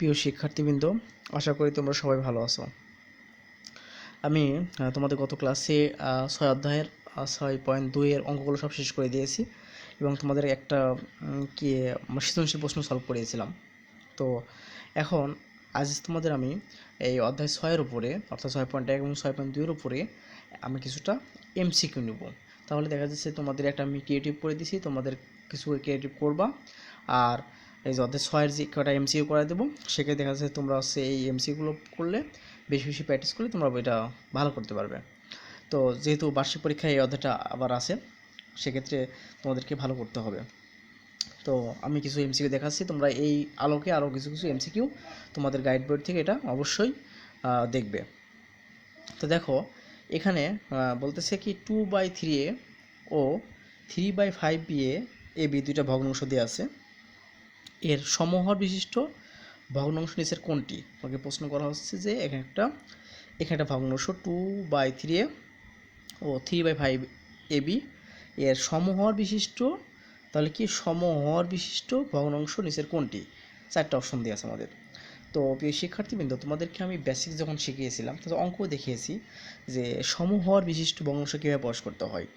প্রিয় শিক্ষার্থীবৃন্দ, আশা করি তোমরা সবাই ভালো আছো। আমি তোমাদের গত ক্লাসে 6 অধ্যায়ের 6.2 এর অঙ্কগুলো সব শেষ করে দিয়েছি এবং তোমাদের একটা সৃজনশীল প্রশ্ন সলভ করিয়েছিলাম। তো এখন আজ তোমাদের আমি এই অধ্যায় 6-এর উপরে অর্থাৎ 6.1 এবং 6.2 এর উপরে আমি কিছুটা এমসিকিউ নেব। তাহলে দেখা যাচ্ছে তোমাদের একটা আমি ক্রিয়েটিভ করে দিছি, তোমাদের কিছু ক্রিয়েটিভ করবা। আর এই যে অধ্যায় 6-এর যে কটা এমসিকিউ করে দেবো, সেখানে দেখা যাচ্ছে তোমরা হচ্ছে এই এমসিকিউগুলো করলে বেশি বেশি প্র্যাকটিস করলে তোমরা এটা ভালো করতে পারবে। তো যেহেতু বার্ষিক পরীক্ষায় এই অধ্যায়টা আবার আছে, সেক্ষেত্রে তোমাদেরকে ভালো করতে হবে। তো আমি কিছু এমসিকিউ দেখাচ্ছি, তোমরা এই আলোকে আরও কিছু কিছু এমসিকিউ তোমাদের গাইড বই থেকে এটা অবশ্যই দেখবে। তো দেখো এখানে বলতেছে কি 2/3a ও 3/5ba এবি দুইটা ভগ্নাংশ দেওয়া আছে। এর সমহর বিশিষ্ট ভগ্নাংশ নিচের কোনটি? আমাকে প্রশ্ন করা হচ্ছে যে এখানে একটা ভগ্নাংশ 2/3a ও 3/5ab এর সমহর বিশিষ্ট, তাহলে কি সমহর বিশিষ্ট ভগ্নাংশ নিচের কোনটি? 4টা অপশন দেওয়া আছে আমাদের। তো প্রিয় শিক্ষার্থীবৃন্দ, তোমাদেরকে আমি বেসিক যখন শিখিয়েছিলাম তো অঙ্কও দেখিয়েছি যে সমহর বিশিষ্ট ভগ্নাংশ কীভাবে প্রকাশ করতে হয়।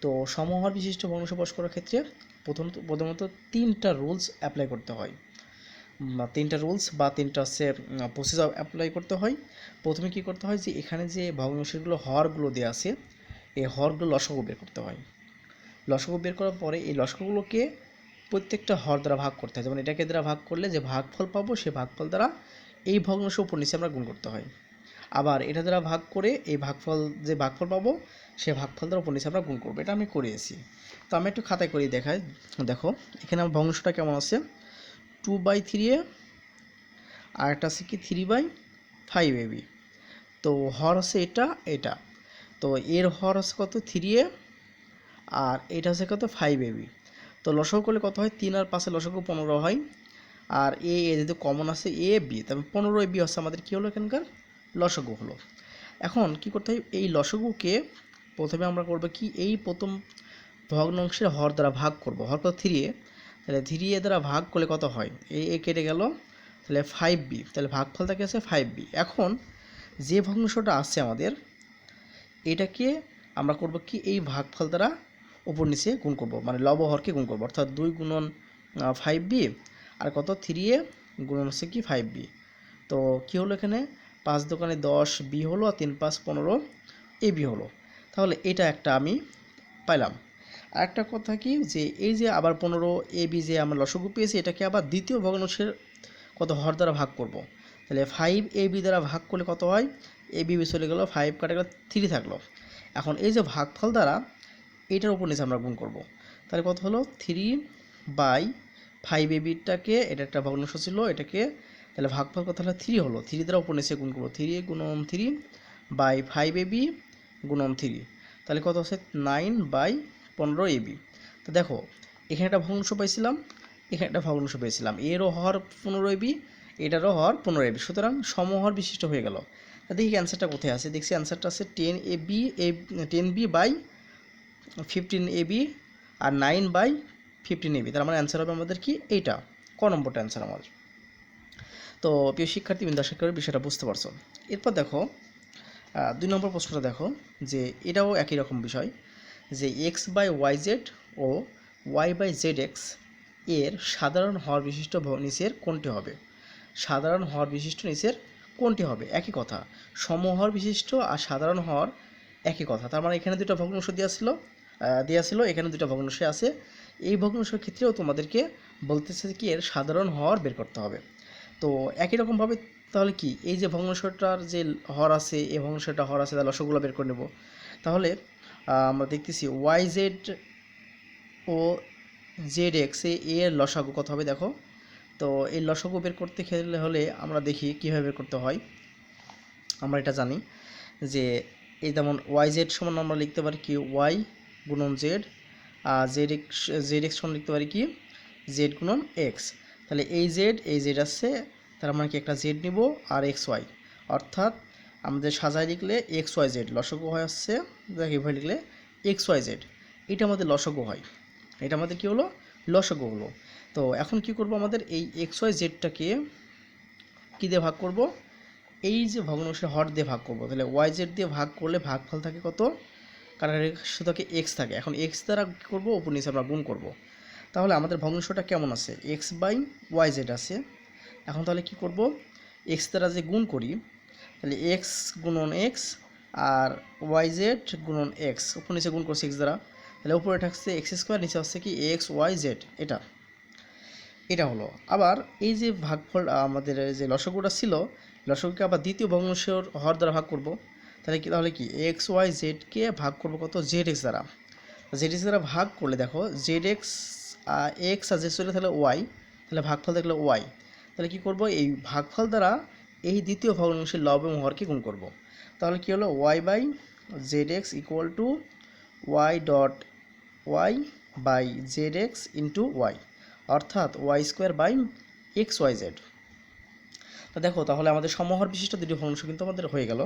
তো সমহর বিশিষ্ট ভগ্নাংশ প্রকাশ করার ক্ষেত্রে প্রথমত 3টা রুলস অ্যাপ্লাই করতে হয়, বা 3টা রুলস বা 3টা হচ্ছে প্রসিজার অ্যাপ্লাই করতে হয়। প্রথমে কি করতে হয় যে এখানে যে ভগ্নাংশগুলো হরগুলো দেওয়া আছে, এই হরগুলো লসাগু বের করতে হয়। লসাগু বের করার পরে এই লসাগুলোকে প্রত্যেকটা হর দ্বারা ভাগ করতে হয়। যেমন এটাকে দ্বারা ভাগ করলে যে ভাগফল পাবো, সেই ভাগফল দ্বারা এই ভগ্নাংশ উপর নিচে আমরা গুণ করতে হয়। আবার এটা দ্বারা ভাগ করে এই যে ভাগফল পাবো, সেই ভাগফল দ্বারা উপর নিচে আমরা গুণ করবো। এটা আমি করিয়েছি। তো আমি একটু খাতায় করিয়ে দেখাই। দেখো এখানে আমার ভগ্নাংশটা কেমন আছে, 2/3a আর একটা আছে কি 3/5ab। তো হর আছে এটা। তো এর হর আছে কত 3a, আর এটা হচ্ছে কত 5ab। তো লসাগু করলে কত হয়, 3 আর 5 লসাগু 15 হয়। আর যেহেতু কমন আছে এ বি, তবে 15ab হচ্ছে আমাদের কী হলো এখানকার লসাগু হলো। এখন কি করতে হয়, এই লসাগুকে প্রথমে আমরা করবো কি, এই প্রথম ভগ্নাংশের হর দ্বারা ভাগ করব। হর কত 3a, তাহলে 3a দ্বারা ভাগ করলে কত হয়, এ কেটে গেল, তাহলে 5b, তাহলে ভাগফলটা কি আছে 5b। এখন যে ভগ্নাংশটা আছে আমাদের, এটাকে আমরা করব কি, এই ভাগফল দ্বারা উপর নিচে গুণ করব, মানে লবহরকে গুণ করব, অর্থাৎ 2 গুণন 5b আর কত 3a গুণন হচ্ছে কি 5b। তো কি হলো এখানে 5 দোকানে 10b হলো, আর 3 5 15ab হলো। তাহলে এটা একটা আমি পাইলাম। আর একটা কথা কি, যে এই যে আবার 15ab যে আমরা লসাগু পেয়েছি, এটাকে আবার দ্বিতীয় ভগ্নাংশের কত হর দ্বারা ভাগ করব। তাহলে 5ab দ্বারা ভাগ করলে কত হয়, ab চলে গেল, 5 কাটে গেল, 3 থাকলো। এখন এই যে ভাগফল দ্বারা এইটার উপর নিচে আমরা গুণ করব। তাহলে কত হলো 3/5ab-টাকে, এটা একটা ভগ্নাংশ ছিল, এটাকে তাহলে ভাগফল কত হলো 3 হলো, 3 দ্বারা উপর নিচে গুণ করবো, 3 গুণন 3/5ab গুণন 3, তাহলে কত হচ্ছে 9/15ab। তো দেখো এখানে একটা ভগ্নাংশ পাইছিলাম, এখানে একটা ভগ্নাংশ পেয়েছিলাম, এরও হর 15ab, এটারও হর 15ab, সুতরাং সমহর বিশিষ্ট হয়ে গেল। দেখি অ্যান্সারটা কোথায় আছে, দেখছি অ্যান্সারটা আছে 10ab আর 9/15ab। তার মানে অ্যান্সার হবে আমাদের কি এইটা, ক নম্বরটা অ্যান্সার আমাদের। তো প্রিয় শিক্ষার্থীবৃন্দ, আশা করি বিষয়টা বুঝতে পারছো। এরপর দেখো 2 নম্বর প্রশ্নটা দেখো, যে এটাও একই রকম বিষয়, যে x/yz ও y/zx এর সাধারণ হর বিশিষ্ট নিচের কোনটি হবে? সাধারণ হর বিশিষ্ট নিচের কোনটি হবে? একই কথা, সমহর বিশিষ্ট আর সাধারণ হর একই কথা। তার মানে এখানে দুটো ভগ্নাংশ দেওয়া ছিল, এখানে দুটো ভগ্নাংশ আছে। এই ভগ্নাংশের ক্ষেত্রেও তোমাদেরকে বলতেছে কি এর সাধারণ হর বের করতে হবে। তো একই রকমভাবে তাহলে কি, এই যে ভগ্নাংশটার যে হর আছে, এই ভগ্নাংশটা হর আছে, তাহলে লসাগুগুলো বের করে নেব। তাহলে আমরা দেখতেছি YZ ও ZX এর লসাগু কত হবে দেখো। তো এই লসাগু বের করতে হলে আমরা দেখি কীভাবে বের করতে হয়। আমরা এটা জানি যে এই যেমন YZ সমান আমরা লিখতে পারি কি Y গুণন Z, আর ZX সমান লিখতে পারি কি Z গুণন X। তাহলে এই Z আছে, তার মানে কি একটা Z নিব আর XY, অর্থাৎ আমাদের সাজায় লিখলে XYZ লসাগু হয় হচ্ছে, দেখ এভাবে লিখলে XYZ, এটা আমাদের লসাগু হয়, এটা আমাদের কি হলো লসাগু হলো। তো এখন কি করব, আমাদের এই XYZটাকে কী দিয়ে ভাগ করব, এই যে ভগ্নাংশের হর দিয়ে ভাগ করব। তাহলে ওয়াই জেড দিয়ে ভাগ করলে ভাগফল থাকে কত, কাটাকাটি শুধু এক্স থাকে। এখন এক্স দ্বারা কী করবো, উপর নিচে আমরা গুণ করব। তাহলে আমাদের ভগ্নাংশটা কেমন আছে, এক্স বাই ওয়াই জেড আছে। এখন তাহলে কি করব, এক্স দ্বারা যে গুণ করি, তাহলে এক্স গুণন এক্স আর ওয়াই জেড গুণন এক্স, উপর নিচে গুণ করছি এক্স দ্বারা, তাহলে উপরে থাকছে এক্স স্কোয়ার, নিচে হচ্ছে কি এক্স ওয়াই জেড। এটা হলো। আবার এই যে ভাগফল আমাদের যে লসাগুটা ছিল, লসাগুকে আবার দ্বিতীয় ভগ্নাংশের হর দ্বারা ভাগ করব। তাহলে কি এক্স ওয়াই জেডকে ভাগ করব কত, জেড এক্স দ্বারা। জেড এক্স দ্বারা ভাগ করলে দেখো জেড এক্স এক্স আর জেড চলে তাহলে ওয়াই, তাহলে ভাগফল দেখলে ওয়াই। তাহলে কি করব, এই ভাগফল দ্বারা এই দ্বিতীয় ভগ্নাংশের লব এবং হরকে গুণ করব। তাহলে কি হলো, y by z x equal to y dot y by z x into y, অর্থাৎ y square by x y z. তো দেখো তাহলে আমাদের সমহর বিশিষ্ট দুটি ভগ্নাংশ কিন্তু আমাদের হয়ে গেল।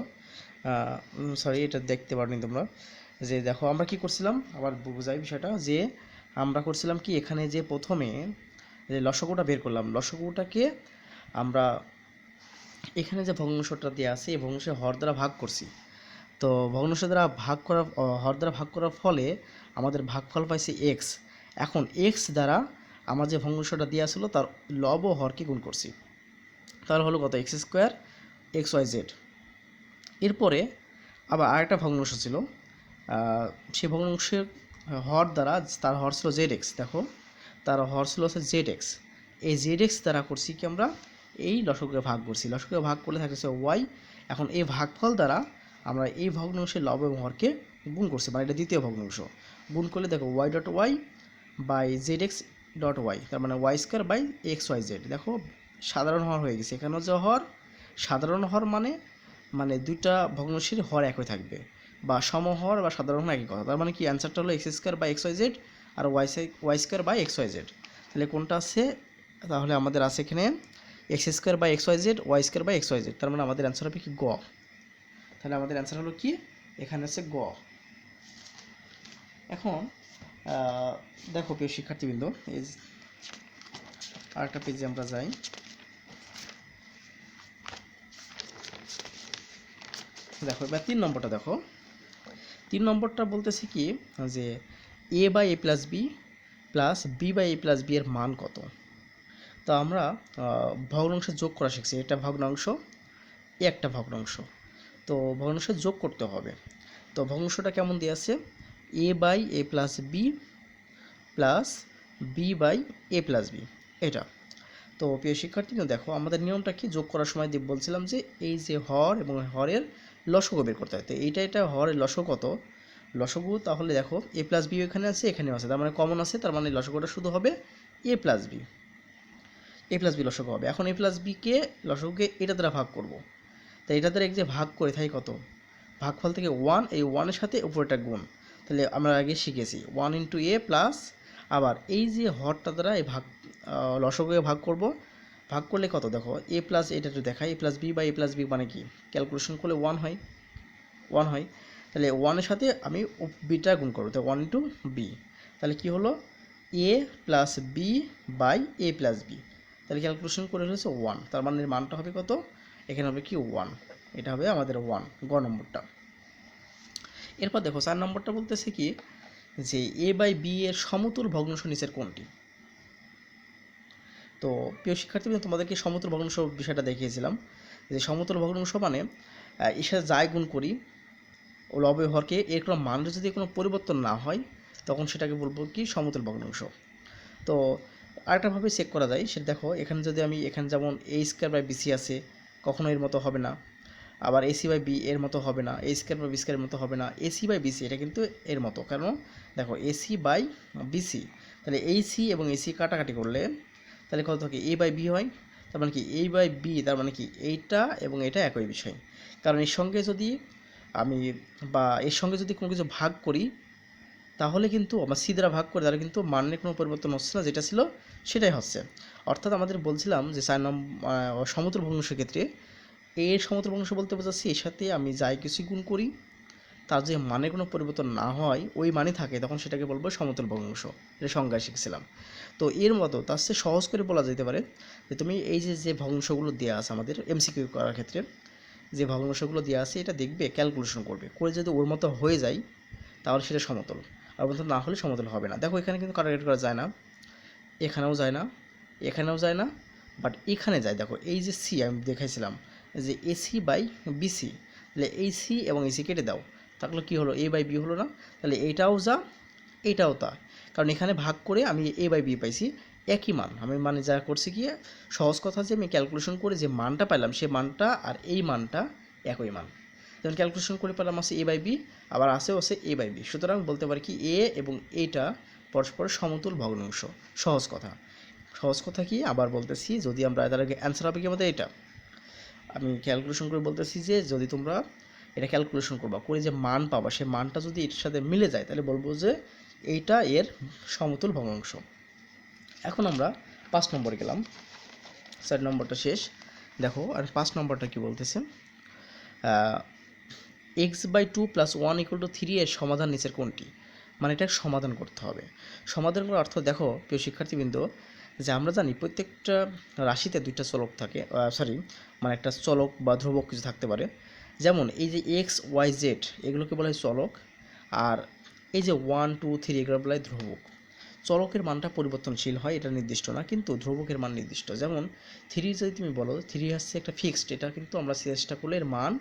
সরি, এটা দেখতে পারনি তোমরা, যে দেখো আমরা কি করছিলাম, আবার বোঝাই বিষয়টা, যে আমরা করছিলাম কি, এখানে যে প্রথমে যে লসাগুটা বের করলাম, লসাগুটাকে আমরা এখানে যে ভগ্নাংশটা দেওয়া আছে এই ভগ্নাংশের হর দ্বারা ভাগ করছি। তো ভগ্নাংশ দ্বারা ভাগ করা, হর দ্বারা ভাগ করার ফলে আমাদের ভাগফল পাইছি এক্স। এখন এক্স দ্বারা আমার যে ভগ্নাংশটা দেওয়া ছিল তার লব ও হরকে গুণ করছি, তাহলে হলো কত, x square x y z. এরপরে আবার আরেকটা ভগ্নাংশ ছিল, সেই ভগ্নাংশের হর দ্বারা, তার হর ছিল জেড এক্স, দেখো তার হর ছিল হচ্ছে জেড এক্স। এই জেড এক্স দ্বারা করছি কি, আমরা এই লসাগুকে ভাগ করছি, লসাগুকে ভাগ করলে থাকছে ওয়াই। এখন এই ভাগফল দ্বারা আমরা এই ভগ্নাংশের লব এবং হরকে গুণ করছি, মানে এটা দ্বিতীয় ভগ্নাংশ। গুণ করলে দেখো y dot y by z x dot y, তার মানে y square by x y z. দেখো সাধারণ হর হয়ে গেছে, এখানেও যে হর, সাধারণ হর মানে দুইটা ভগ্নাংশের হর একই থাকবে, বা সমহর বা সাধারণ হর একই কথা। তার মানে কি, অ্যান্সারটা হলো x square by x y z আর y square by x y z. তাহলে কোনটা আছে, তাহলে আমাদের আছে এখানে x square by x y z, y square by x y z. তার মানে আমাদের অ্যান্সার হবে কি, গ। তাহলে আমাদের অ্যান্সার হলো কি, এখানে আছে গ। এখন দেখো প্রিয় শিক্ষার্থীবৃন্দ, এই আরেকটা পেজে আমরা যাই। দেখো এবার 3 নম্বরটা দেখো। 3 নম্বরটা বলতেছে কি, যে a by a plus b plus b by a plus b এর মান কত। তো আমরা ভগ্নাংশ যোগ করা শিখছি, এটা ভগ্নাংশ, একটা ভগ্নাংশ, তো ভগ্নাংশ যোগ করতে হবে। তো ভগ্নাংশটা কেমন দিয়ে আছে, a by a plus b plus b by a plus b, এটা। তো প্রিয় শিক্ষার্থী দেখো আমাদের নিয়মটা কি, যোগ করার সময় বলছিলাম যে এই যে হর এবং হরের লসগু বের করতে হয়। তো এটা হরের লসগু কত, লসগু তাহলে দেখো এ প্লাস বি এখানে আছে, এখানেও আছে, তার মানে কমন আছে, তার মানে লসগুটা শুধু হবে এ প্লাস বি, এ প্লাস বি লসগু হবে। এখন এ প্লাস বিকে লসগুকে এটা দ্বারা ভাগ করব, তাই এটা দ্বারা যে ভাগ করে থাকে কত, ভাগফল থেকে 1, এই 1-এর সাথে উপরেটা গুণ। তাহলে আমরা আগে শিখেছি 1 ইন্টু এ প্লাস, আবার এই যে হরটা দ্বারা এই লসগুকে ভাগ করব, ভাগ করলে কত, দেখো এ প্লাস, এটা একটু দেখাই, এ প্লাস বি বা এ প্লাস বি মানে কি, ক্যালকুলেশন করলে 1 হয়। তাহলে 1-এর সাথে আমি বিটা গুণ করবো, তো 1 ইন্টু বি, তাহলে কি হলো a plus b by a plus b. তাহলে ক্যালকুলেশন করে হচ্ছে 1, তার মানে মানটা হবে কত, এখানে হবে কি 1, এটা হবে আমাদের 1, গ নম্বরটা। এরপর দেখো 4 নম্বরটা বলতেছে কি, যে এ বাই বি এর সমতুল ভগ্নাংশ নিচের কোনটি। তো প্রিয় শিক্ষার্থীবৃন্দ তোমাদেরকে সমতুল ভগ্নাংশ বিষয়টা দেখিয়েছিলাম, যে সমতুল ভগ্নাংশ মানে এর সাথে যাই গুণ করি ও লব হরকে, এর কোনো মানের যদি কোনো পরিবর্তন না হয় তখন সেটাকে বলবো কি, সমতুল ভগ্নাংশ। তো আরেকটাভাবে চেক করা যায়, সেটা দেখো এখানে যদি আমি, এখানে যেমন এ স্কোয়ার বাই বিসি আছে, কখনো এর মতো হবে না, আবার এসি বাই বি এর মতো হবে না, এ স্কোয়ার বাই বি স্কোয়ারের মতো হবে না, এসি বাই বিসি এটা কিন্তু এর মতো, কারণ দেখো এসি বাই বিসি, তাহলে এইসি এবং এসি কাটাকাটি করলে তাহলে কত থাকে, এ বাই বি হয়, তার মানে কি এ বাই বি, তার মানে কি এইটা এবং এটা একই বিষয়। কারণ এর সঙ্গে যদি আমি, বা এর সঙ্গে যদি কোনো কিছু ভাগ করি তাহলে কিন্তু আমার সি দ্বারা ভাগ করে, তাহলে কিন্তু মানের কোনো পরিবর্তন হচ্ছে না, যেটা ছিল সেটাই হচ্ছে। অর্থাৎ আমাদের বলছিলাম যে 4 নম্বর সমতুল ভগ্নাংশের ক্ষেত্রে এর সমতুল ভগ্নাংশ বলতে বোঝাচ্ছি এর সাথে আমি যাই কিছুই গুণ করি তার যে মানে কোনো পরিবর্তন না হয়, ওই মানে থাকে, তখন সেটাকে বলবো সমতুল ভগ্নাংশ, এটা সংজ্ঞায় শিখছিলাম। তো এর মতো তার চেয়ে সহজ করে বলা যেতে পারে যে তুমি এই যে ভগ্নাংশগুলো দেওয়া আছে আমাদের এমসিকিউ করার ক্ষেত্রে, যে ভগ্নাংশগুলো দেওয়া আছে এটা দেখবে, ক্যালকুলেশন করবে, করে যদি ওর মতো হয়ে যায় তাহলে সেটা সমতল, আর মতো না হলে সমতল হবে না। দেখো এখানে কিন্তু কাটাকাটি করা যায় না, এখানেও যায় না, এখানেও যায় না, বাট এখানে যায়। দেখো এই যে সি আমি দেখাইছিলাম যে এসি বাই বিসি, তাহলে এই সি এবং এসি কেটে দাও, তাহলে কী হলো, এ বাই বি হলো না? তাহলে এইটাও যা, এইটাও তা, কারণ এখানে ভাগ করে আমি এ বাই বি পাইছি একই মান। আমি মানে যা করছি কি, সহজ কথা যে আমি ক্যালকুলেশন করে যে মানটা পাইলাম সে মানটা আর এই মানটা একই মান, যেমন ক্যালকুলেশন করে পেলাম আছে এ বাই বি, আবার আসেও আছে এ বাই বি, সুতরাং বলতে পারি কি এ এবং এইটা পরস্পর সমতুল ভগ্নাংশ। সহজ কথা, সহজ কথা কি আবার বলতেছি, যদি আমরা তার আগে অ্যান্সার হবে কি আমাদের এটা, আমি ক্যালকুলেশন করে বলতেছি যে যদি তোমরা এটা ক্যালকুলেশন করবা, করে যে মান পাবা সে মানটা যদি এর সাথে মিলে যায় তাহলে বলবো যে এইটা এর সমতুল ভগ্নাংশ। এখন আমরা 5 নম্বরে গেলাম, 4 নম্বরটা শেষ। দেখো আর 5 নম্বরটা কি বলতেছে, x/2 + 1 = 3 এর সমাধান নিচের কোনটি? মানে এটা সমাধান করতে হবে। সমাধান করার অর্থ দেখো প্রিয় শিক্ষার্থীবৃন্দ, যে আমরা জানি প্রত্যেকটা রাশিতে দুইটা চলক থাকে, মানে একটা চলক বা ধ্রুবক কিছু থাকতে পারে। যেমন এই যে এক্স ওয়াই জেড এগুলোকে বলা হয় চলক, আর এই যে 1 2 3 এগুলো বলা হয় ধ্রুবক। চলকের মানটা পরিবর্তনশীল হয়, এটা নির্দিষ্ট না, কিন্তু ধ্রুবকের মান নির্দিষ্ট। যেমন 3 যদি তুমি বলো 3 হচ্ছে একটা ফিক্সড, এটা কিন্তু আমরা চেষ্টা করলে এর মান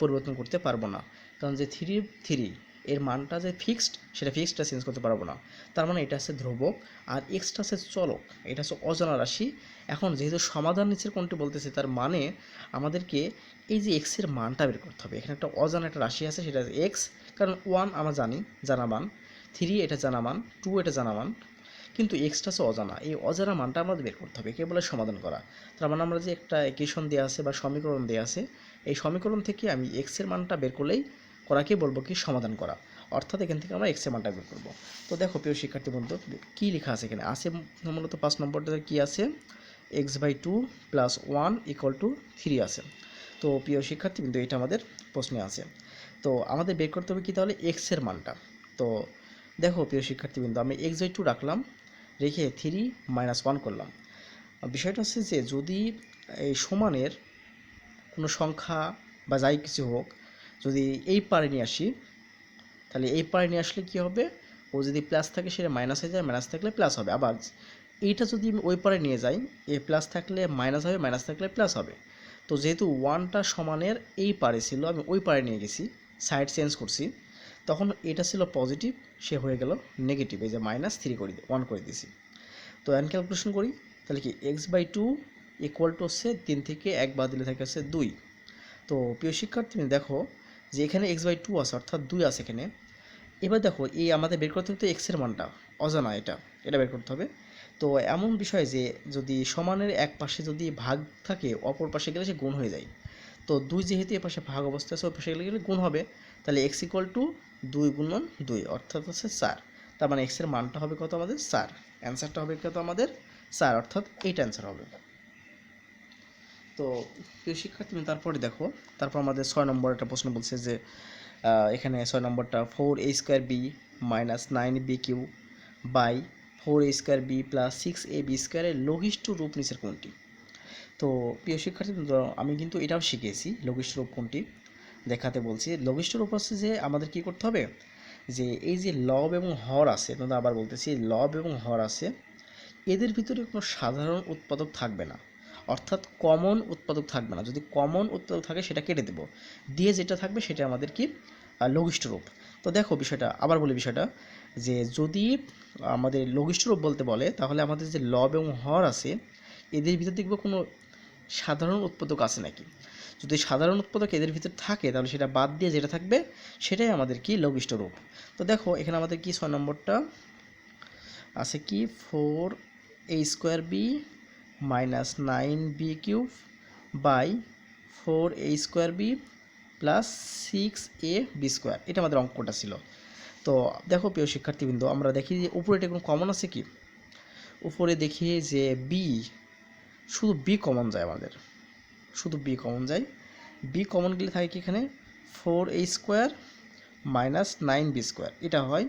পরিবর্তন করতে পারবো না, কারণ যে 3 এর মানটা যে ফিক্সড সেটা ফিক্সডটা চেঞ্জ করতে পারবো না। তার মানে এটা হচ্ছে ধ্রুবক, আর এক্সটা হচ্ছে চলক, এটা হচ্ছে অজানা রাশি। এখন যেহেতু সমাধান নিচের কোনটি বলতেছে, তার মানে আমাদেরকে এই যে এক্সের মানটা বের করতে হবে। এখানে একটা অজানা একটা রাশি আছে, সেটা এক্স, কারণ 1 আমরা জানি জানা মান, 3 এটা জানা মান, 2 এটা জানা মান, কিন্তু এক্সটা হচ্ছে অজানা। এই অজানা মানটা আমাদের বের করতে হবে, কে বলে সমাধান করা। তার মানে আমরা যে একটা ইকুয়েশন দেওয়া আছে বা সমীকরণ দেওয়া আছে, এই সমীকরণ থেকে আমি এক্সের মানটা বের করলেই করাকে বলবো কি সমাধান করা, অর্থাৎ এখান থেকে আমরা এক্সের মানটা বের করবো। তো দেখো প্রিয় শিক্ষার্থী বন্ধু কী লেখা আছে এখানে, আছে মূলত 5 নম্বরটাতে কী আছে, x/2 + 1 = 3 আছে। তো প্রিয় শিক্ষার্থী কিন্তু এটা আমাদের প্রশ্নে আছে। তো আমাদের বের করতে হবে কি তাহলে এক্সের মানটা। তো দেখো প্রিয় শিক্ষার্থীবৃন্দ, আমি x/2 রাখলাম, রেখে 3 - 1 করলাম। বিষয়টা হচ্ছে যে যদি এই সমানের কোনো সংখ্যা বা যাই কিছু হোক, যদি এই পারে নিয়ে আসি, তাহলে এই পারে নিয়ে আসলে কী হবে, ও যদি প্লাস থাকে সেটা মাইনাস হয়ে যায়, মাইনাস থাকলে প্লাস হবে। আবার এইটা যদি আমি ওই পারে নিয়ে যাই, এ প্লাস থাকলে মাইনাস হবে, মাইনাস থাকলে প্লাস হবে। তো যেহেতু 1টা সমানের এই পারে ছিল, আমি ওই পারে নিয়ে গেছি, সাইড চেঞ্জ করছি, তখন এটা ছিল পজিটিভ, সে হয়ে গেল নেগেটিভ, এই যে -3 করে 1 করে দিয়েছি। তো এন ক্যালকুলেশন করি, তাহলে কি x/2 = হচ্ছে 3 থেকে 1 বাদ দিলে থাকে হচ্ছে 2। তো প্রিয় শিক্ষার্থী দেখো যে এখানে x/2 আছে, অর্থাৎ 2 আছে এখানে। এবার দেখো এই আমাদের বের করতে হবে এক্সের মানটা, অজানা এটা বের করতে হবে। তো এমন বিষয় যে যদি সমানের এক পাশে যদি ভাগ থাকে, অপর পাশে গেলে সে গুণ হয়ে যায়। তো 2 যেহেতু এ পাশে ভাগ অবস্থা আছে, ওই পাশে গেলে গুণ হবে, তাহলে x = 2 × 2 অর্থাৎ হচ্ছে 4। তার মানে এক্সের মানটা হবে কত আমাদের 4, অ্যান্সারটা হবে কত আমাদের 4, অর্থাৎ এইটা অ্যান্সার হবে। তো প্রিয় শিক্ষার্থী তারপরে দেখো, তারপর আমাদের 6 নম্বর একটা প্রশ্ন বলছে যে এখানে 6 নম্বরটা 4a² b - 9b³ by 4a² b + 6ab² এর লঘিষ্ঠ রূপ নিচের কোনটি? তো প্রিয় শিক্ষার্থী আমি কিন্তু এটাও শিখিয়েছি লঘিষ্ঠ রূপ কোনটি দেখাতে বলছি। লঘিষ্ঠ রূপ হচ্ছে যে আমাদের কি করতে হবে, যে এই যে লব এবং হর আছে, তোমরা আবার বলতেছি লব এবং হর আছে, এদের ভিতরে কোনো সাধারণ উৎপাদক থাকবে না, অর্থাৎ কমন উৎপাদক থাকবে না। যদি কমন উৎপাদক থাকে সেটা কেটে দেব, দিয়ে যেটা থাকবে সেটা আমাদের কি লঘিষ্ঠ রূপ। তো দেখো বিষয়টা আবার বলি, বিষয়টা যে যদি আমাদের লঘিষ্ঠ রূপ বলতে বলে, তাহলে আমাদের যে লব এবং হর আছে এদের ভিতর দেখবো কোনো সাধারণ উৎপাদক আছে নাকি। যদি সাধারণ উৎপাদক এদের ভিতর থাকে তাহলে সেটা বাদ দিয়ে যেটা থাকবে সেটাই আমাদের কি লঘিষ্ঠ রূপ। তো দেখো এখানে আমাদের কি 6 নম্বরটা আছে কি 4a² b - 9b³ by 4a² b + 6ab², এটা আমাদের অঙ্কটা ছিল। তো দেখো প্রিয় শিক্ষার্থীবৃন্দ, আমরা দেখি যে উপরে এটা কোনো কমন আছে কি, উপরে দেখি যে বি, শুধু বি কমন যায় আমাদের, শুধু বি কমন যায়। বি কমন গেলে থাকে কি এখানে 4a² - 9b², এটা হয়।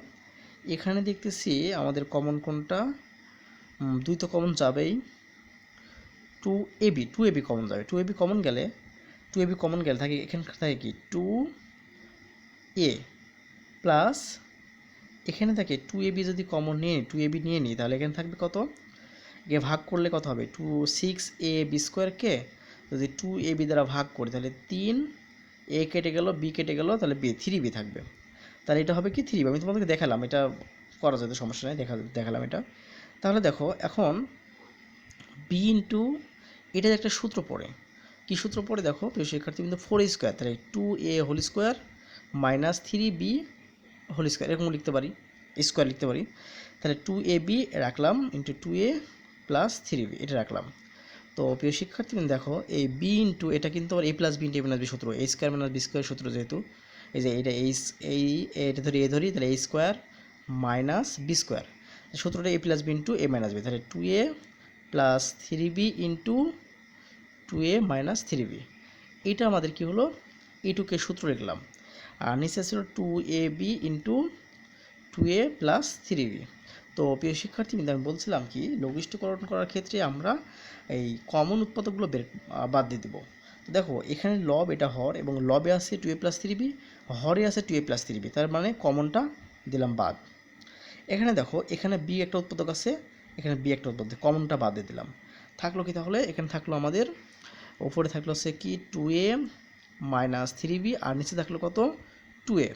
এখানে দেখতেছি আমাদের কমন কোনটা, 2 তো কমন যাবেই, 2ab কমন যাবে, 2ab কমন গেলে থাকে এখানে থাকে কি 2a প্লাস এখানে থাকে 2ab যদি কমন নিয়ে নিই 2ab নিয়ে নিই তাহলে এখানে থাকবে কত, একে ভাগ করলে কত হবে 6ab স্কোয়ারকে যদি 2ab দ্বারা ভাগ করি তাহলে 3a কেটে গেল, b কেটে গেল, তাহলে 3b থাকবে। তাহলে এটা হবে কি 3b। আমি তোমাদেরকে দেখালাম, এটা করা যেতে সমস্যা নেই, দেখালাম এটা। তাহলে দেখো এখন b ইন্টু এটার একটা সূত্র পড়ে, কী সূত্র পড়ে দেখো প্রিয় শিক্ষার্থী, কিন্তু 4a স্কোয়ার, তাহলে 2a whole square minus 3b whole square, এরকম লিখতে পারি, স্কোয়ার লিখতে পারি। তাহলে 2ab রাখলাম ইন্টু 2a প্লাস 3b এটা রাখলাম। তো প্রিয় শিক্ষার্থী দেখো এই b ইন্টু এটা কিন্তু আবার a plus b into a minus b সূত্র, a square minus b square সূত্র, যেহেতু এই যে এটা এটা ধরি তাহলে a square minus b square, সূত্রটা a plus b into a minus b, তাহলে 2a plus 3b into 2a minus 3b, এটা আমাদের কি হলো এটুকে সূত্র লিখলাম। আর নিচে ছিল 2ab into 2a plus 3b। তো প্রিয় শিক্ষার্থী আমি বলছিলাম কি লঘিষ্ঠকরণ করার ক্ষেত্রে আমরা এই কমন উৎপাদকগুলো বাদ দিয়ে দেবো। তো দেখো এখানে লব এটা হর এবং লবে আছে 2a প্লাস 3b, হরে আছে 2a প্লাস 3b, তার মানে কমনটা দিলাম বাদ। এখানে দেখো এখানে b একটা উৎপাদক আছে, এখানে b একটা উৎপাদক, কমনটা বাদ দিয়ে দিলাম। থাকলো কি তাহলে এখানে থাকলো আমাদের উপরে থাকলো হচ্ছে কি 2a মাইনাস 3b আর নিচে থাকলো কত 2a।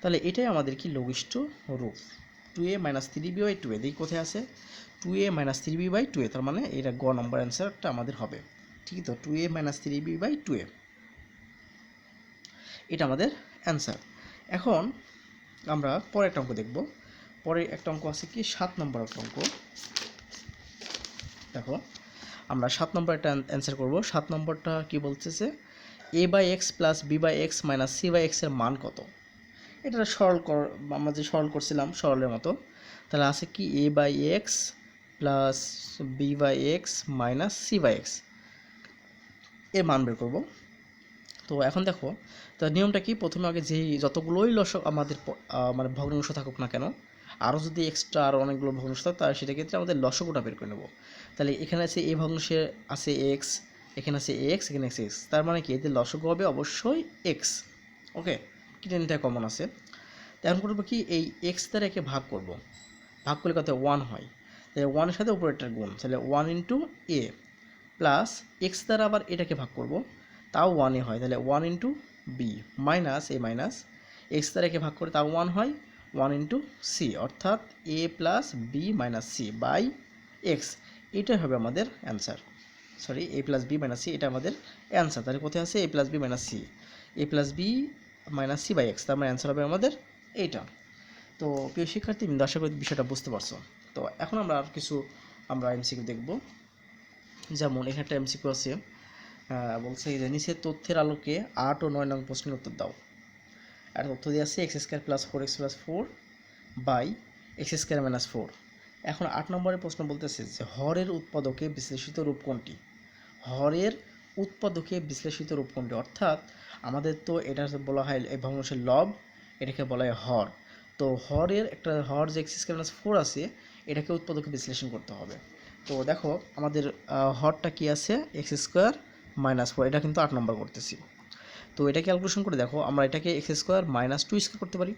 তাহলে এটাই আমাদের কি লঘিষ্ঠ রূপ, 2a minus 3b by 2a, দেখি কোথায় আছে 2a minus 3b by 2a, তার মানে এটা গ নম্বর অ্যান্সারটা আমাদের হবে। ঠিক তো 2a minus 3b by 2a এটা আমাদের অ্যান্সার। এখন আমরা পরে একটা অঙ্ক দেখব। পরে একটা অঙ্ক আছে কি 7 নম্বর একটা অঙ্ক। দেখো আমরা 7 নম্বর একটা অ্যান্সার করব। 7 নম্বরটা কি বলতেছে, a by x plus b by x minus c by এক্সের মান কত। এটা আমরা যে সরল করছিলাম সরলের মতো, তাহলে আছে কি a by x plus b by x minus c by x এর মান বের করব। তো এখন দেখো তো নিয়মটা কি, প্রথমে আগে যেই যতগুলোই লসক আমাদের মানে ভগ্নাংশ থাকুক না কেন, আরও যদি এক্সট্রা আরও অনেকগুলো ভগ্নাংশ থাকে তাহলে সেটা ক্ষেত্রে আমাদের লসকটা বের করে নেব। তাহলে এখানে আছে এ ভগ্নাংশে আছে এক্স, এখানে আছে এক্স, এখানে এক্স এক্স, তার মানে কি এদের লসক হবে অবশ্যই এক্স। ওকে, কি টেনটা কমন আছে। এখন করবো কি এই এক্স দ্বারা একে ভাগ করব, ভাগ করলে কত 1 হয়, তাহলে 1 এর সাথে উপরেরটার গুণ, তাহলে 1 ইন্টু এ প্লাস এক্স দ্বারা আবার এটাকে ভাগ করব, তাও 1 হয়, তাহলে 1 ইন্টু বি মাইনাস এ মাইনাস এক্স দ্বারা একে ভাগ করে তাও 1 হয়, 1 ইন্টু সি, অর্থাৎ a plus b minus c by x, এটাই হবে আমাদের answer. Sorry, a plus b minus c এটা আমাদের অ্যান্সার। তাহলে কোথায় আছে a plus b minus c, a plus b minus c by x, তার মানে অ্যান্সার হবে আমাদের এইটা। তো প্রিয় শিক্ষার্থী আমি আশা করি বিষয়টা বুঝতে পারছো। তো এখন আমরা আর কিছু এমসিকিউ দেখব। যেমন এখানে একটা এমসিকিউ আছে, বলছে যে নিচের তথ্যের আলোকে 8 ও 9 নং প্রশ্নের উত্তর দাও। আর তথ্য দিয়ে আছে x square plus 4x plus 4 by x square minus 4। এখন 8 নম্বরের প্রশ্ন বলতেছে যে হরের উৎপাদকে বিশ্লেষিত রূপ কোনটি। হরের উৎপাদকে বিশ্লেষিত রূপ কোনটি, অর্থাৎ আমাদের তো এটা বলা হয় এই ভগ্নাংশের লব, এটাকে বলা হয় হর। তো হরের একটা হর যে এক্স স্কোয়ার মাইনাস 4 আছে, এটাকে উৎপাদকে বিশ্লেষণ করতে হবে। তো দেখো আমাদের হরটা কি আছে এক্স স্কোয়ার মাইনাস 4, এটা কিন্তু 8 নম্বর করতেছি। তো এটা ক্যালকুলেশন করে দেখো আমরা এটাকে এক্স স্কোয়ার মাইনাস 2 স্কোয়ার করতে পারি,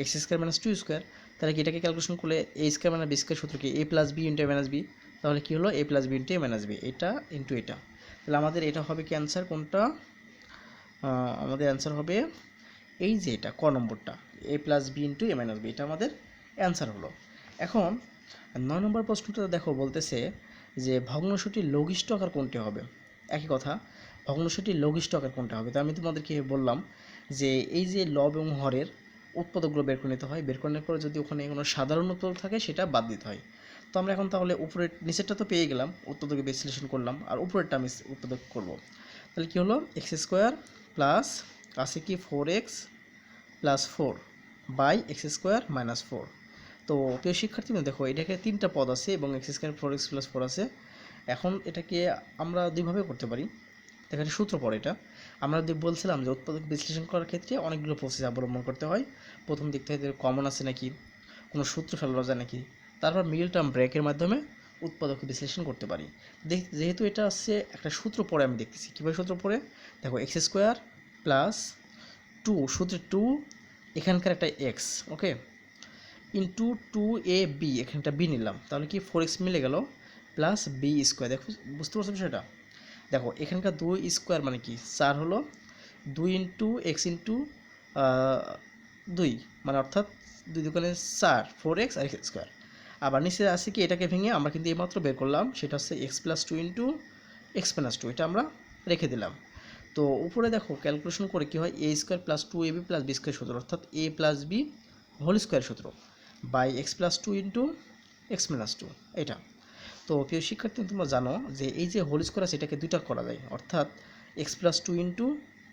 এক্স স্কোয়ার মাইনাস 2 স্কোয়ার, তাহলে কি এটাকে ক্যালকুলেশন করলে এ স্কোয়ার মাইনাস বি স্কোয়ার সূত্র কি এ প্লাস বি ইন্টু এ মাইনাস বি, তাহলে কী হলো a plus B into A minus B, এটা ইন্টু এটা, তাহলে আমাদের এটা হবে কি অ্যান্সার কোনটা, আমাদের অ্যান্সার হবে এই যে এটা ক নম্বরটা এ প্লাস বি ইন্টু এ মাইনাস বি, এটা আমাদের অ্যান্সার হলো। এখন 9 নম্বর প্রশ্নটা দেখো বলতেছে যে ভগ্নাংশটির লঘিষ্ঠ আকার কোনটি হবে। একই কথা, ভগ্নাংশটির লঘিষ্ঠ আকার কোনটা হবে। তো আমি তোমাদেরকে বললাম যে এই যে লব এবং হরের উৎপাদকগুলো বের করে নিতে হয়, বের করে নেওয়ার পরে যদি ওখানে কোনো সাধারণ উৎপাদক থাকে সেটা বাদ দিতে হয়। তো আমরা এখন তাহলে উপরের নিচেরটা তো পেয়ে গেলাম, উৎপাদকে বিশ্লেষণ করলাম, আর উপরেরটা আমি উৎপাদক করব। তাহলে কী হলো এক্স স্কোয়ার প্লাস আছে কি 4x plus 4 by x square minus 4। তো প্রিয় শিক্ষার্থী দেখো এটাকে 3টা পদ আছে এবং এক্স স্কোয়ার 4x প্লাস 4 আছে। এখন এটাকে আমরা দুইভাবে করতে পারি, এখানে সূত্র পড়ে এটা। আমরা বলছিলাম যে উৎপাদক বিশ্লেষণ করার ক্ষেত্রে অনেকগুলো প্রসেস অবলম্বন করতে হয়। প্রথম দিক থেকে কমন আছে নাকি, কোনো সূত্র ফেলা যায় নাকি, তারপর মিডল টার্ম ব্রেকের মাধ্যমে উৎপাদক বিশ্লেষণ করতে পারি। যেহেতু এটা হচ্ছে একটা সূত্র পড়ে আমি দেখতেছি কীভাবে সূত্র পড়ে দেখো এক্স স্কোয়ার প্লাস টু, সূত্রে টু এখানকার একটা x, okay, into two a B, এখানটা বি নিলাম, তাহলে কি 4x মিলে গেল প্লাস বি স্কোয়ার। দেখো বুঝতে পারছো বিষয়টা? দেখো এখানকার 2 স্কোয়ার মানে কি 4 হলো, 2 ইন্টু এক্স ইন্টু 2 মানে অর্থাৎ 2 দুগুণে 4, 4x আর এক্স স্কোয়ার। আবার নিচে আছে কি এটাকে ভেঙে আমরা কিন্তু এইমাত্র বের করলাম, সেটা হচ্ছে x plus two into x minus two, এটা আমরা রেখে দিলাম। তো উপরে দেখো ক্যালকুলেশন করে কি হয়, a square plus two a b plus b square সূত্র, অর্থাৎ a plus b whole square সূত্র by x plus two into x minus two, এটা। তো প্রিয় শিক্ষার্থী তোমরা জানো যে এই যে হোল স্কোয়ার আছে এটাকে দুইটা করা যায়, অর্থাৎ x plus two into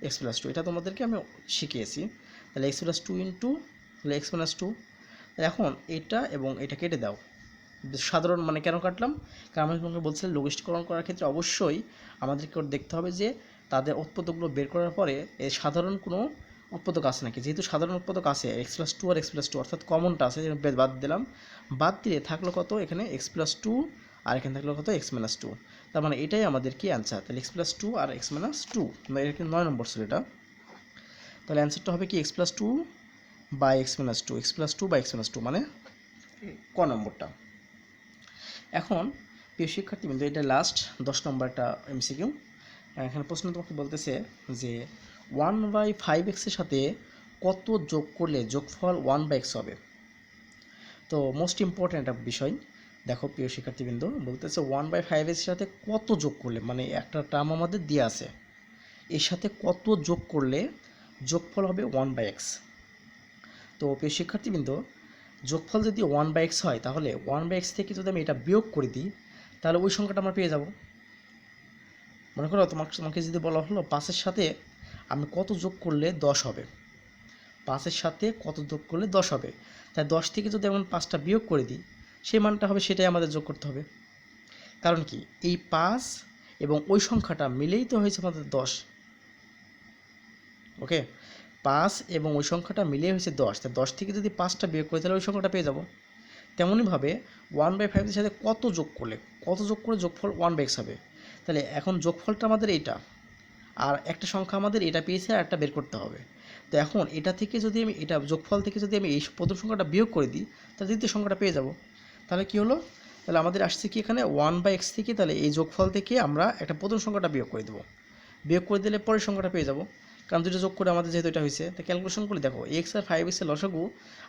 x plus two, এটা তোমাদেরকে আমি শিখিয়েছি। তাহলে এক্স প্লাস টু ইন্টু তাহলে এক্স মাইনাস টু। এখন এটা এবং এটা কেটে দাও, সাধারণ মানে কেন কাটলাম, কারণ আমি তোমাকে বলছিলাম লঘিষ্ঠীকরণ করার ক্ষেত্রে অবশ্যই আমাদেরকে দেখতে হবে যে তাদের উৎপাদকগুলো বের করার পরে এই সাধারণ কোনো উৎপাদক আছে নাকি। যেহেতু সাধারণ উৎপাদক আছে এক্স প্লাস টু আর এক্স প্লাস টু, অর্থাৎ কমনটা আছে, বাদ দিলাম, বাদ দিয়ে থাকলো কত এখানে এক্স প্লাস টু আর এখানে থাকলো কত এক্স মাইনাস টু। তার মানে এটাই আমাদের কি অ্যান্সার। তাহলে এক্স প্লাস টু আর এক্স মাইনাস টু, এটা কিন্তু 9 নম্বর ছিল এটা। তাহলে অ্যান্সারটা হবে কি x plus two by x minus two, x plus two by x minus two মানে ক নম্বরটা। এখন প্রিয় শিক্ষার্থীবৃন্দ এটা লাস্ট 10 নম্বর একটা এমসিকিউ। এখানে প্রশ্ন তোমাকে বলতেছে যে 1/5x-এর সাথে কত যোগ করলে যোগফল 1/x হবে। তো মোস্ট ইম্পর্ট্যান্ট একটা বিষয়, দেখো প্রিয় শিক্ষার্থীবৃন্দ বলতেছে 1/5x-এর সাথে কত যোগ করলে, মানে একটা টার্ম আমাদের দিয়ে আছে, এর সাথে কত যোগ করলে যোগফল হবে 1/x। তো প্রিয় শিক্ষার্থীবৃন্দ যোগফল যদি 1/x হয় তাহলে 1/x থেকে যদি আমি এটা বিয়োগ করে দিই তাহলে ওই সংখ্যাটা আমরা পেয়ে যাব। মনে করো তোমাকে যদি বলা হলো 5-এর সাথে আমি কত যোগ করলে 10 হবে, 5-এর সাথে কত যোগ করলে 10 হবে, তাই 10 থেকে যদি এমন 5টা বিয়োগ করে দিই সেই মানটা হবে, সেটাই আমাদের যোগ করতে হবে। কারণ কি এই 5 এবং ওই সংখ্যাটা মিলেই তো হয়েছে আমাদের 10, ওকে, 5 এবং ওই সংখ্যাটা মিলিয়ে হয়েছে 10, তাই 10 থেকে যদি 5টা বিয়োগ করি তাহলে ওই সংখ্যাটা পেয়ে যাব। তেমনইভাবে 1/5-এর সাথে কত যোগ করলে যোগফল 1/x হবে। তাহলে এখন যোগফলটা আমাদের এইটা, আর একটা সংখ্যা আমাদের এটা পেয়েছে আর একটা বের করতে হবে। তো এখন এটা থেকে যদি আমি এটা যোগফল থেকে যদি আমি এই প্রথম সংখ্যাটা বিয়োগ করে দিই তাহলে দ্বিতীয় সংখ্যাটা পেয়ে যাব। তাহলে কি হলো, তাহলে আমাদের আসছে কি এখানে 1/x থেকে, তাহলে এই যোগফল থেকে আমরা একটা প্রথম সংখ্যাটা বিয়োগ করে দেবো, বিয়োগ করে দিলে পরের সংখ্যাটা পেয়ে যাব। কারণ দুটো যোগ করে আমাদের যেহেতু এটা হয়েছে, তো ক্যালকুলেশন করে দেখো এক্স আর 5x-এর লসাগু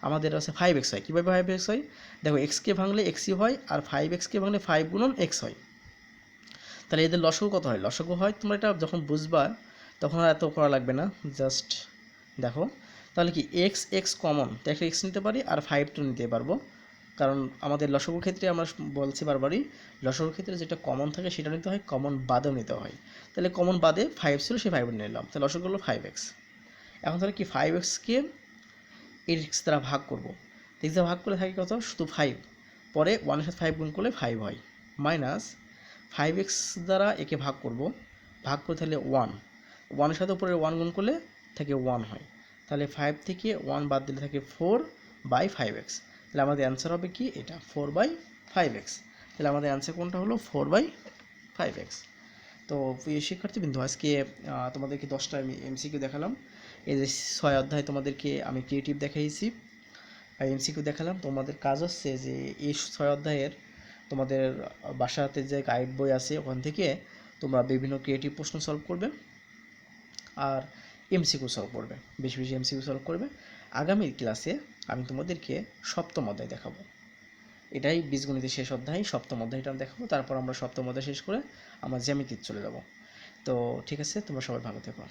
আমাদের আছে 5x হয়। কীভাবে 5x হয়, দেখো এক্সকে ভাঙলে এক্সই হয় আর 5x-কে ভাঙলে 5 গুণন এক্স হয়। তাহলে এদের লসাগু কত হয়, লসাগু হয়, তোমরা এটা যখন বুঝবা তখন আর এত করা লাগবে না, জাস্ট দেখো। তাহলে কি এক্স এক্স কমন, তো একটা এক্স নিতে পারি আর 5 নিতে পারবো, কারণ আমাদের লসাগুর ক্ষেত্রে আমরা বলছি বারবারই লসাগুর ক্ষেত্রে যেটা কমন থাকে সেটা নিতে হয়, কমন বাদেও নিতে হয়। তাহলে কমন বাদে 5 ছিল, সেই 5 নিলাম, তাহলে লসাগু হলো 5x। এখন তাহলে কি 5x-কে x দ্বারা ভাগ করবো, x দ্বারা ভাগ করলে থাকে কত শুধু 5, পরে 1-এর সাথে 5 গুণ করলে 5 হয়, মাইনাস 5x দ্বারা একে ভাগ করব, ভাগ করে তাহলে 1-এর সাথে উপরে 1 গুণ করলে থাকে 1 হয়, তাহলে 5 থেকে 1 বাদ দিলে থাকে 4/5x। তাহলে আমাদের অ্যান্সার হবে কি এটা 4/5x। তাহলে আমাদের অ্যান্সার কোনটা হলো 4/5x। তো প্রিয় শিক্ষার্থীবৃন্দ আজকে তোমাদেরকে 10টা আমি এমসিকিউ দেখালাম। এই যে 6 অধ্যায় তোমাদেরকে আমি ক্রিয়েটিভ দেখাইছি আর এমসিকিউ দেখালাম। তোমাদের কাজ হচ্ছে যে এই 6 অধ্যায়ের তোমাদের বাসাতে যে গাইড বই আছে ওখান থেকে তোমরা বিভিন্ন ক্রিয়েটিভ প্রশ্ন সলভ করবে আর এমসিকিউ সলভ করবে, বেশি বেশি এমসিকিউ সলভ করবে। আগামী ক্লাসে আমি তোমাদেরকে সপ্তম অধ্যায় দেখাবো, এটাই বীজগণিতের শেষ অধ্যায়, সপ্তম অধ্যায়টা দেখাবো, তারপর আমরা সপ্তম অধ্যায় শেষ করে আমরা জ্যামিতিতে চলে যাব। তো ঠিক আছে, তোমরা সবাই ভালো থেকো।